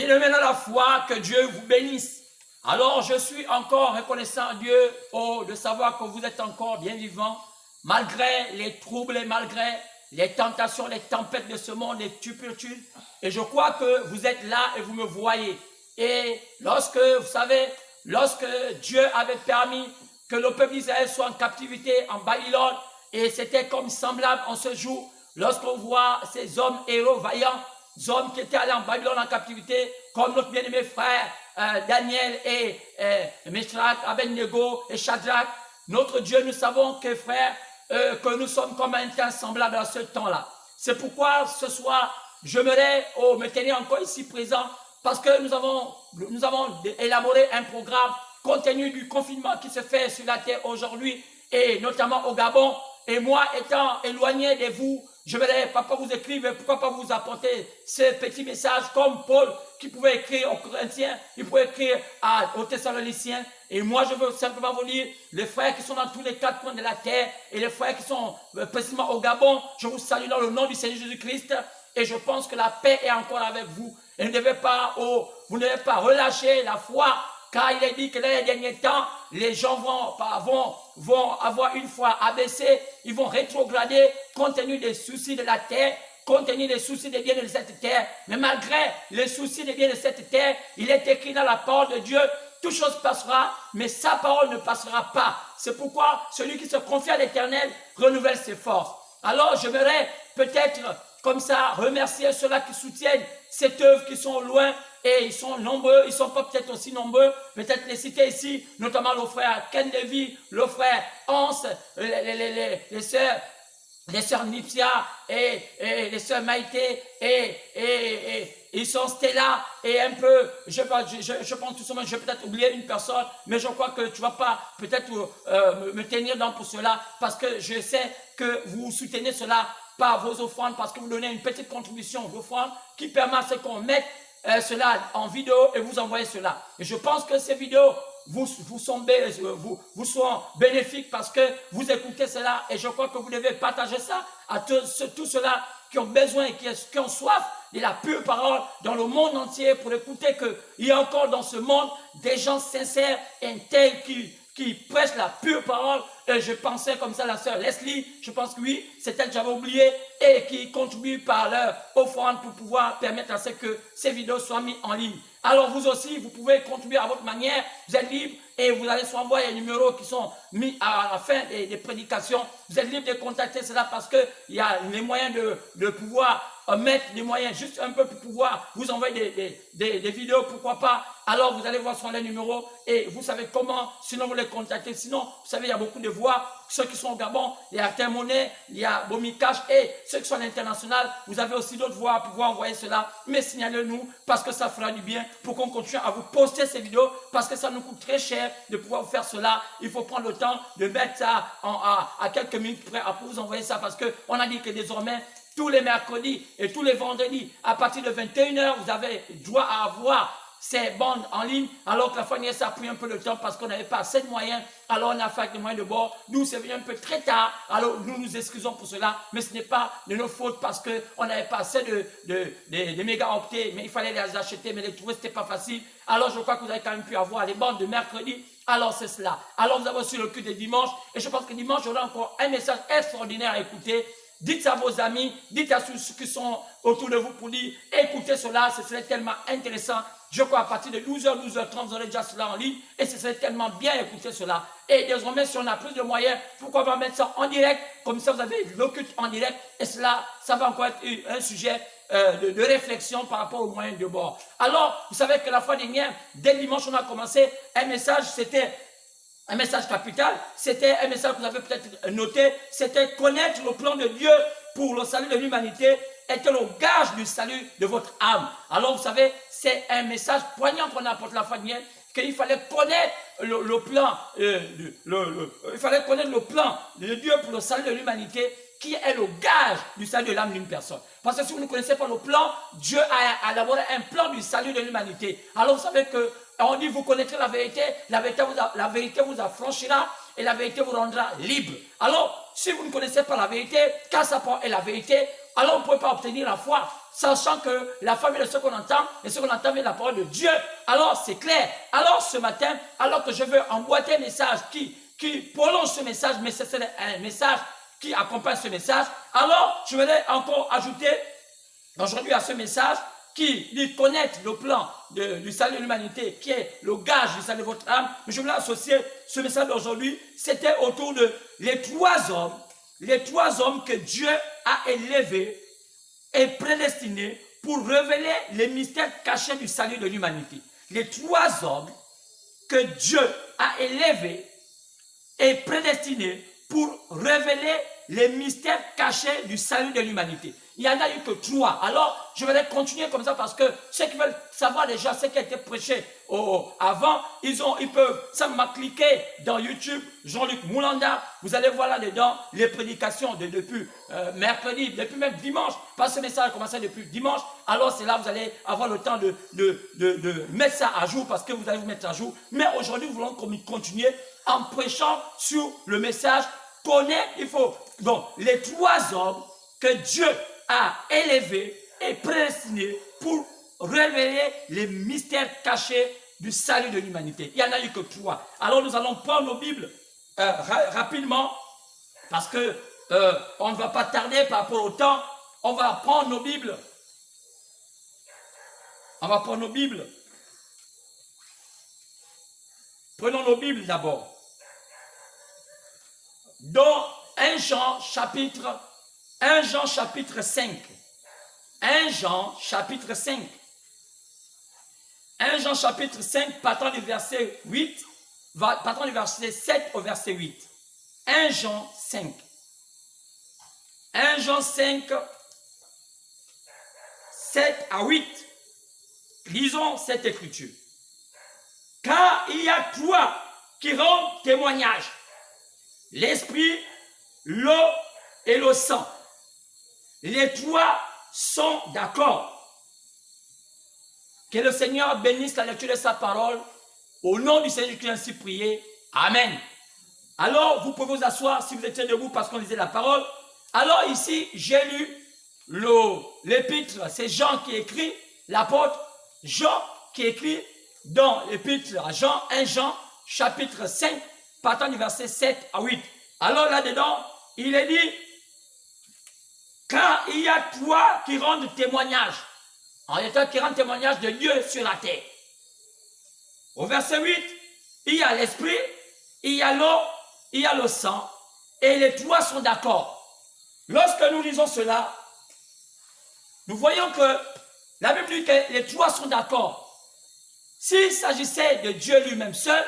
Bien-aimés dans la foi, que Dieu vous bénisse. Alors, je suis encore reconnaissant à Dieu de savoir que vous êtes encore bien vivants, malgré les troubles et malgré les tentations, les tempêtes de ce monde, les turpitudes. Et je crois que vous êtes là et vous me voyez. Et lorsque, vous savez, lorsque Dieu avait permis que le peuple d'Israël soit en captivité en Babylone, et c'était comme semblable en ce jour, lorsqu'on voit ces hommes héros vaillants, hommes qui étaient allés en Babylone en captivité, comme notre bien-aimé frère Daniel et Meshach, Abednego et Shadrach. Notre Dieu, nous savons que frère, que nous sommes comme un temps semblable à ce temps-là. C'est pourquoi ce soir, j'aimerais me tenir encore ici présent, parce que nous avons élaboré un programme compte tenu du confinement qui se fait sur la terre aujourd'hui, et notamment au Gabon. Et moi, étant éloigné de vous, je vais pas vous écrire, pourquoi pas vous apporter ce petit message comme Paul qui pouvait écrire aux Corinthiens, il pouvait écrire aux Thessaloniciens. Et moi, je veux simplement vous dire, les frères qui sont dans tous les quatre coins de la terre et les frères qui sont précisément au Gabon, je vous salue dans le nom du Seigneur Jésus-Christ. Et je pense que la paix est encore avec vous. Et vous ne devez pas relâcher la foi, car il est dit que dans les derniers temps, les gens vont avoir une foi abaissée, ils vont rétrograder compte tenu des soucis de la terre, compte tenu des soucis des biens de cette terre. Mais malgré les soucis des biens de cette terre, il est écrit dans la parole de Dieu, toute chose passera, mais sa parole ne passera pas. C'est pourquoi celui qui se confie à l'Éternel renouvelle ses forces. Alors j'aimerais peut-être comme ça remercier ceux-là qui soutiennent cette œuvre, qui sont loin, et ils sont nombreux, ils ne sont pas peut-être aussi nombreux, peut-être les citer ici, notamment le frère Ken Levy, le frère Hans, les sœurs Nipsia et les sœurs Maïté et ils sont Stella et un peu, je pense tout simplement, je vais peut-être oublier une personne, mais je crois que tu ne vas pas peut-être me tenir dans pour cela, parce que je sais que vous soutenez cela par vos offrandes, parce que vous donnez une petite contribution d'offrande qui permet à ce qu'on mette cela en vidéo et vous envoyez cela. Et je pense que ces vidéos vous sont bénéfiques parce que vous écoutez cela et je crois que vous devez partager ça à tous ceux-là qui ont besoin et qui ont soif de la pure parole dans le monde entier pour écouter qu'il y a encore dans ce monde des gens sincères et intègres qui prêchent la pure parole. Et je pensais comme ça, la sœur Leslie, je pense que oui, c'est elle que j'avais oublié, et qui contribuent par leur offrande pour pouvoir permettre à ce que ces vidéos soient mises en ligne. Alors vous aussi, vous pouvez contribuer à votre manière, vous êtes libre, et vous allez soit envoyer les numéros qui sont mis à la fin des prédications. Vous êtes libre de contacter cela parce qu'il y a les moyens de pouvoir mettre les moyens juste un peu pour pouvoir vous envoyer des vidéos, pourquoi pas. Alors vous allez voir sur les numéros et vous savez comment, sinon vous les contactez. Sinon, vous savez, il y a beaucoup de voix, ceux qui sont au Gabon, il y a Termonet, il y a Bomikash et ceux qui sont à l'international, vous avez aussi d'autres voix pour pouvoir envoyer cela. Mais signalez-nous parce que ça fera du bien pour qu'on continue à vous poster ces vidéos parce que ça nous coûte très cher de pouvoir vous faire cela. Il faut prendre le temps de mettre ça à quelques minutes près pour vous envoyer ça parce qu'on a dit que désormais, tous les mercredis et tous les vendredis, à partir de 21h, vous avez droit à avoir ces bandes en ligne, alors que la fois dernière, ça a pris un peu de temps parce qu'on n'avait pas assez de moyens, alors on a fait avec des moyens de bord. Nous, c'est venu un peu très tard, alors nous nous excusons pour cela, mais ce n'est pas de nos fautes parce qu'on n'avait pas assez de mégaoctets, mais il fallait les acheter, mais les trouver, ce n'était pas facile. Alors je crois que vous avez quand même pu avoir les bandes de mercredi. Alors c'est cela. Alors vous avez aussi le culte de dimanche, et je pense que dimanche, j'aurai encore un message extraordinaire à écouter. Dites à vos amis, dites à ceux qui sont autour de vous pour dire, écoutez cela, ce serait tellement intéressant. Je crois à partir de 12h, 12h30, vous aurez déjà cela en ligne et ce serait tellement bien écouter cela. Et désormais, si on a plus de moyens, pourquoi pas mettre ça en direct, comme ça vous avez le culte en direct et cela, ça va encore être un sujet de réflexion par rapport aux moyens de bord. Alors, vous savez que la fois dernière, dès dimanche, on a commencé un message, c'était un message capital, c'était un message que vous avez peut-être noté, c'était connaître le plan de Dieu pour le salut de l'humanité était le gage du salut de votre âme. Alors vous savez, c'est un message poignant qu'on apporte la fois dernière, qu'il fallait connaître le plan, il fallait connaître le plan de Dieu pour le salut de l'humanité, qui est le gage du salut de l'âme d'une personne. Parce que si vous ne connaissez pas le plan, Dieu a élaboré un plan du salut de l'humanité. Alors vous savez que on dit vous connaîtrez la vérité vous affranchira et la vérité vous rendra libre. Alors, si vous ne connaissez pas la vérité, car sa parole est la vérité, alors vous ne pouvez pas obtenir la foi, sachant que la foi vient de ce qu'on entend, et ce qu'on entend vient de la parole de Dieu. Alors, c'est clair. Alors, ce matin, alors que je veux emboîter un message qui prolonge ce message, mais c'est un message qui accompagne ce message, alors je voudrais encore ajouter aujourd'hui à ce message qui dit connaître le plan du salut de l'humanité, qui est le gage du salut de votre âme. Mais je voulais associer ce message d'aujourd'hui, c'était autour de les trois hommes que Dieu a élevés et prédestinés pour révéler les mystères cachés du salut de l'humanité. Les trois hommes que Dieu a élevés et prédestinés pour révéler les mystères cachés du salut de l'humanité. Il n'y en a eu que trois. Alors, je vais continuer comme ça parce que ceux qui veulent savoir déjà ce qui a été prêché avant, ils peuvent simplement cliquer dans YouTube, Jean-Luc Moulanda. Vous allez voir là-dedans les prédications depuis mercredi, depuis même dimanche. Parce que ce message a commencé depuis dimanche. Alors, c'est là vous allez avoir le temps de mettre ça à jour parce que vous allez vous mettre à jour. Mais aujourd'hui, nous voulons continuer en prêchant sur le message connaître, il faut. Donc, les trois hommes que Dieu a élevés et prédestinés pour révéler les mystères cachés du salut de l'humanité. Il n'y en a eu que trois. Alors, nous allons prendre nos Bibles rapidement parce que on ne va pas tarder par rapport au temps. On va prendre nos Bibles. On va prendre nos Bibles. Prenons nos Bibles d'abord. Dans 1 Jean chapitre 5. 1 Jean chapitre 5. 1 Jean chapitre 5, partant du verset 8, partant du verset 7 au verset 8. 1 Jean 5. 1 Jean 5, 7 à 8. Lisons cette écriture. Car il y a trois qui rendent témoignage. L'esprit, l'eau et le sang. Les trois sont d'accord. Que le Seigneur bénisse la lecture de sa parole. Au nom du Seigneur qui est ainsi prié. Amen. Alors, vous pouvez vous asseoir si vous étiez debout parce qu'on lisait la parole. Alors ici, j'ai lu l'épître. C'est Jean qui écrit, l'apôtre Jean qui écrit dans l'épître à Jean, 1 Jean, chapitre 5, partant du verset 7 à 8. Alors là-dedans, il est dit, car il y a trois qui rendent témoignage. En état qui rendent témoignage de Dieu sur la terre. Au verset 8, il y a l'esprit, il y a l'eau, il y a le sang, et les trois sont d'accord. Lorsque nous lisons cela, nous voyons que la Bible dit que les trois sont d'accord. S'il s'agissait de Dieu lui-même seul,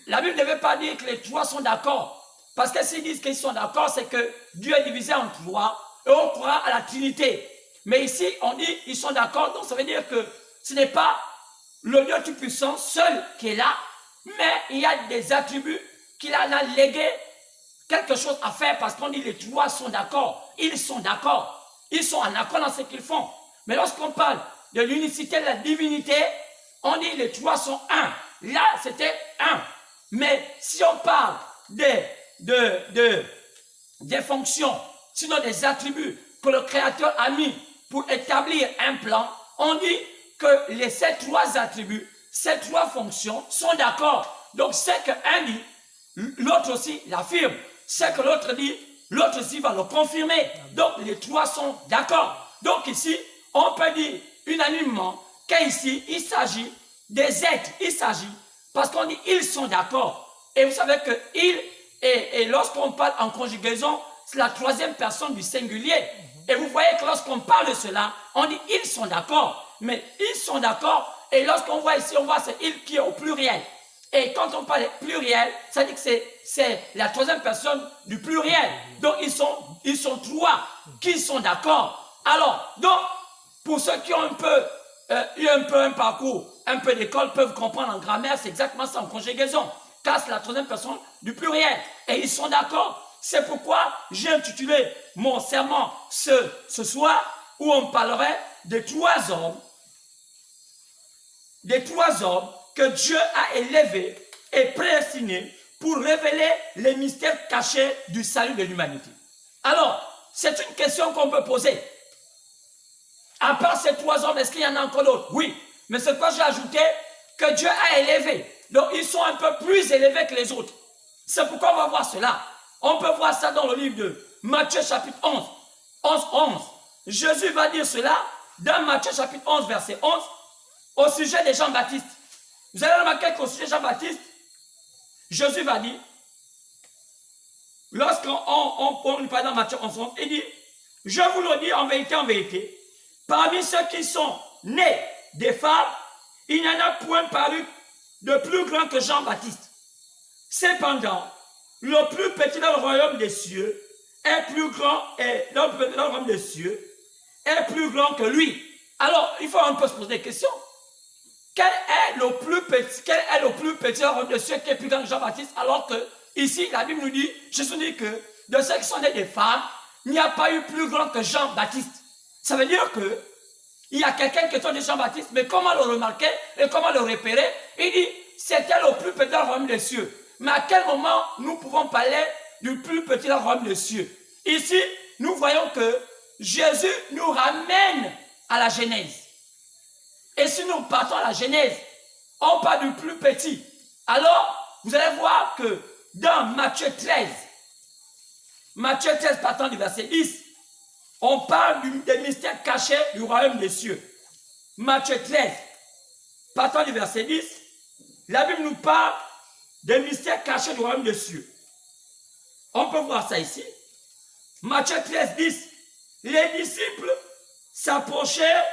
la Bible ne veut pas dire que les trois sont d'accord. Parce que s'ils disent qu'ils sont d'accord, c'est que Dieu est divisé en trois et on croit à la Trinité. Mais ici, on dit qu'ils sont d'accord, donc ça veut dire que ce n'est pas le Dieu Tout-Puissant seul qui est là, mais il y a des attributs qu'il en a légués quelque chose à faire parce qu'on dit les trois sont d'accord. Ils sont d'accord. Ils sont en accord dans ce qu'ils font. Mais lorsqu'on parle de l'unicité de la divinité, on dit les trois sont un. Là, c'était un. Mais si on parle des fonctions, sinon des attributs que le Créateur a mis pour établir un plan, on dit que ces trois attributs, ces trois fonctions sont d'accord. Donc, ce qu'un dit, l'autre aussi l'affirme. Ce que l'autre dit, l'autre aussi va le confirmer. Donc, les trois sont d'accord. Donc, ici, on peut dire unanimement qu'ici, il s'agit des êtres. Il s'agit, parce qu'on dit ils sont d'accord. Et vous savez que ils, et lorsqu'on parle en conjugaison, c'est la troisième personne du singulier. Et vous voyez que lorsqu'on parle de cela, on dit ils sont d'accord. Mais ils sont d'accord. Et lorsqu'on voit ici, on voit c'est il qui est au pluriel. Et quand on parle de pluriel, ça dit que c'est la troisième personne du pluriel. Donc ils sont trois qui sont d'accord. Alors, donc, pour ceux qui ont eu un parcours, un peu d'école, peuvent comprendre en grammaire, c'est exactement ça en conjugaison. Car c'est la troisième personne du pluriel. Et ils sont d'accord. C'est pourquoi j'ai intitulé mon sermon ce soir, où on parlerait des trois hommes que Dieu a élevés et prédestinés pour révéler les mystères cachés du salut de l'humanité. Alors, c'est une question qu'on peut poser. À part ces 3 hommes, est-ce qu'il y en a encore d'autres? Oui, mais c'est quoi j'ai ajouté que Dieu a élevé. Donc, ils sont un peu plus élevés que les autres. C'est pourquoi on va voir cela. On peut voir ça dans le livre de Matthieu chapitre 11. 11. Jésus va dire cela dans Matthieu chapitre 11, verset 11, au sujet de Jean-Baptiste. Vous allez remarquer qu'au sujet de Jean-Baptiste, Jésus va dire, lorsqu'on lui parle dans Matthieu 11, il dit, je vous le dis en vérité, parmi ceux qui sont nés des femmes, il n'y en a point paru de plus grand que Jean-Baptiste. Cependant, le plus petit dans le royaume des cieux est plus grand, et dans le royaume des cieux est plus grand que lui. Alors, il faut un peu se poser des questions. Quel est le plus petit dans le royaume des cieux qui est plus grand que Jean-Baptiste, alors que ici, la Bible nous dit, Jésus dit que de ceux qui sont nés des femmes, il n'y a pas eu plus grand que Jean-Baptiste. Ça veut dire que il y a quelqu'un qui est né de Jean-Baptiste, mais comment le remarquer et comment le repérer? Il dit, c'était le plus petit dans le royaume des cieux. Mais à quel moment nous pouvons parler du plus petit dans le royaume des cieux? Ici, nous voyons que Jésus nous ramène à la Genèse. Et si nous partons à la Genèse, on parle du plus petit. Alors, vous allez voir que dans Matthieu 13, partant du verset 10, on parle des mystères cachés du royaume des cieux. Matthieu 13, partant du verset 10, la Bible nous parle des mystères cachés du royaume des cieux. On peut voir ça ici. Matthieu 13, 10. Les disciples s'approchaient,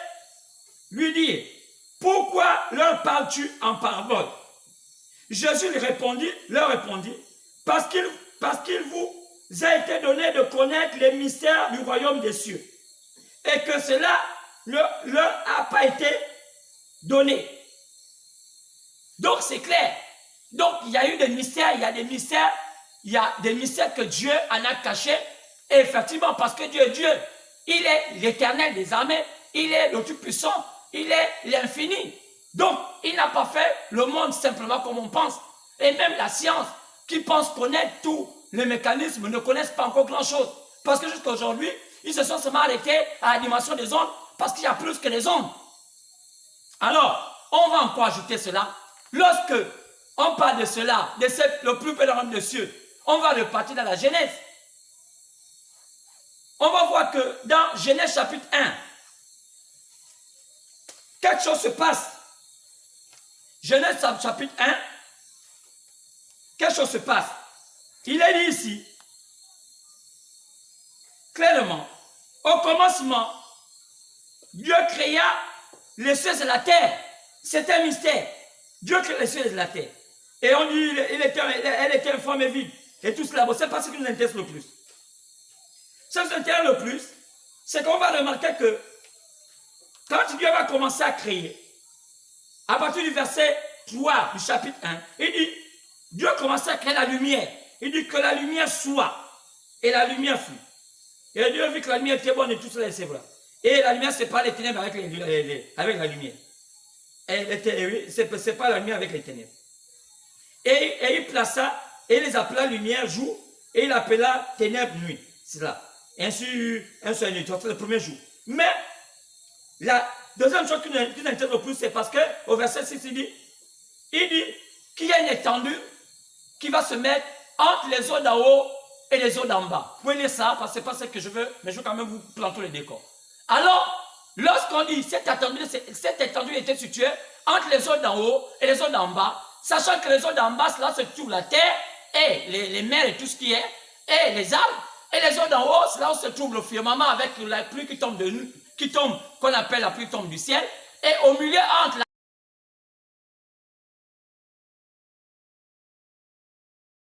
lui dirent, pourquoi leur parles-tu en parabole? Jésus leur répondit, parce qu'il vous a été donné de connaître les mystères du royaume des cieux, et que cela ne leur a pas été donné. Donc c'est clair. Donc il y a eu des mystères, il y a des mystères que Dieu en a cachés. Et effectivement, parce que Dieu est Dieu, il est l'éternel des armées, il est le Tout-Puissant, il est l'infini. Donc, il n'a pas fait le monde simplement comme on pense. Et même la science, qui pense connaître tous les mécanismes, ne connaissent pas encore grand-chose. Parce que jusqu'à aujourd'hui, ils se sont seulement arrêtés à la dimension des ondes, parce qu'il y a plus que les ondes. Alors, on va encore ajouter cela. Lorsque on parle de cela, le plus bel homme des cieux, on va repartir dans la Genèse. On va voir que dans Genèse chapitre 1, quelque chose se passe. Genèse chapitre 1, quelque chose se passe. Il est dit ici, clairement, au commencement, Dieu créa les cieux et la terre. C'est un mystère. Dieu crée les cieux et la terre. Et on dit, elle était informe et vide. Et tout cela, c'est pas ce qui nous intéresse le plus. Ce qui nous intéresse le plus, c'est qu'on va remarquer que quand Dieu va commencer à créer, à partir du verset 3 du chapitre 1, il dit, Dieu commençait à créer la lumière. Il dit que la lumière soit. Et la lumière fut. Et Dieu vit que la lumière était bonne et tout cela, c'est vrai. Et la lumière, c'est pas les ténèbres avec la lumière. C'est pas la lumière avec les ténèbres. Et il plaça, et il les appela lumière jour, et il appela ténèbres nuit. C'est là. Ainsi, un seul nuit, c'est le premier jour. Mais, la deuxième chose qui nous intéresse le plus, c'est parce qu'au verset 6, il dit qu'il y a une étendue qui va se mettre entre les eaux d'en haut et les eaux d'en bas. Vous pouvez lire ça, parce que ce n'est pas ce que je veux, mais je veux quand même vous planter les décors. Alors, lorsqu'on dit cette étendue était située entre les eaux d'en haut et les eaux d'en bas, sachant que les eaux d'en bas, là se trouve la terre et les mers et tout ce qui est, et les arbres, et les eaux d'en haut, c'est là où se trouve le firmament avec la pluie qui tombe qu'on appelle la pluie tombe du ciel, et au milieu entre